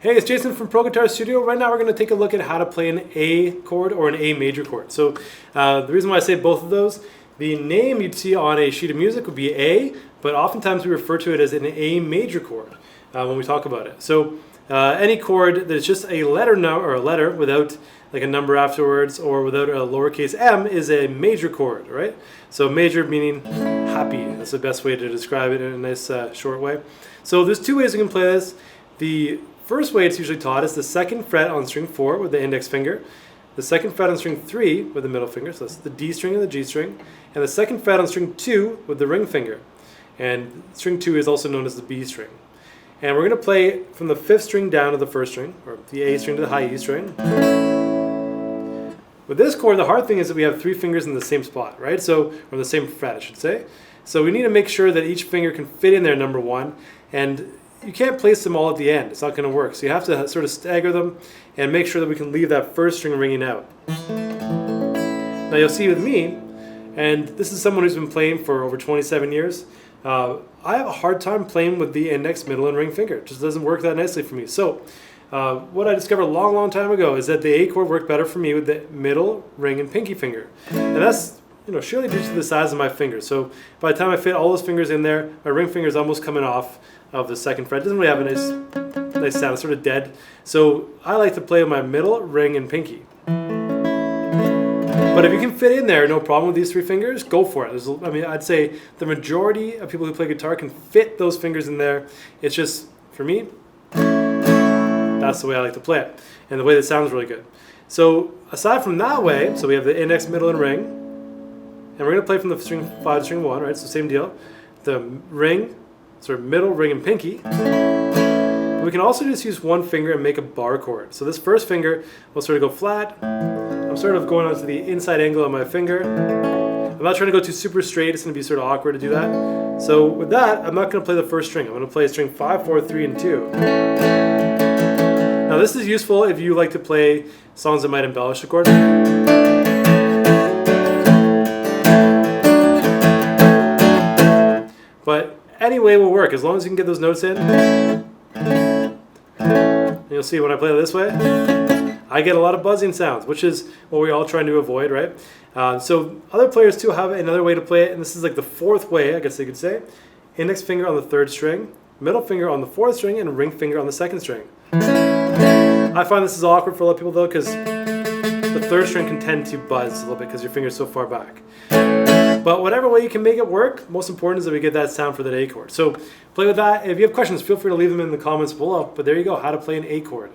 Hey, it's Jason from Pro Guitar Studio. Right now we're going to take a look at how to play an A chord or an A major chord. So the reason why I say both of those, the name you'd see on a sheet of music would be A, but oftentimes we refer to it as an A major chord when we talk about it. So any chord that's just a letter or a letter without like a number afterwards or without a lowercase m is a major chord, right? So major meaning happy. That's the best way to describe it in a nice short way. So there's two ways you can play this. The first way it's usually taught is the second fret on string 4 with the index finger, the second fret on string 3 with the middle finger, so that's the D string and the G string, and the second fret on string 2 with the ring finger. And string 2 is also known as the B string. And we're going to play from the 5th string down to the 1st string, or the A string to the high E string. With this chord, the hard thing is that we have 3 fingers in the same spot, right? So, or the same fret, I should say. So we need to make sure that each finger can fit in there, number one, and you can't place them all at the end. It's not going to work. So you have to sort of stagger them and make sure that we can leave that first string ringing out. Now you'll see with me, and this is someone who's been playing for over 27 years, I have a hard time playing with the index, middle, and ring finger. It just doesn't work that nicely for me. So what I discovered a long time ago is that the A chord worked better for me with the middle, ring, and pinky finger. And that's surely due to the size of my fingers. So by the time I fit all those fingers in there, my ring finger is almost coming off of the second fret. It doesn't really have a nice sound. It's sort of dead. So I like to play with my middle, ring, and pinky. But if you can fit in there, no problem with these 3 fingers, go for it. I'd say the majority of people who play guitar can fit those fingers in there. It's just, for me, that's the way I like to play it. And the way that sounds really good. So aside from that way, so we have the index, middle, and ring. And we're going to play from the string 5 to string 1, right? So same deal. The ring, sort of middle, ring, and pinky. But we can also just use one finger and make a bar chord. So this first finger will sort of go flat. I'm sort of going onto the inside angle of my finger. I'm not trying to go too super straight. It's going to be sort of awkward to do that. So with that, I'm not going to play the first string. I'm going to play string 5, 4, 3, and 2. Now this is useful if you like to play songs that might embellish the chord. But any way will work as long as you can get those notes in. And you'll see when I play it this way, I get a lot of buzzing sounds, which is what we're all trying to avoid, right? So other players too have another way to play it, and this is like the 4th way, I guess they could say. Index finger on the 3rd string, middle finger on the 4th string, and ring finger on the 2nd string. I find this is awkward for a lot of people though, because the 3rd string can tend to buzz a little bit because your finger's so far back. But whatever way you can make it work, most important is that we get that sound for that A chord. So play with that. If you have questions, feel free to leave them in the comments below. But there you go, how to play an A chord.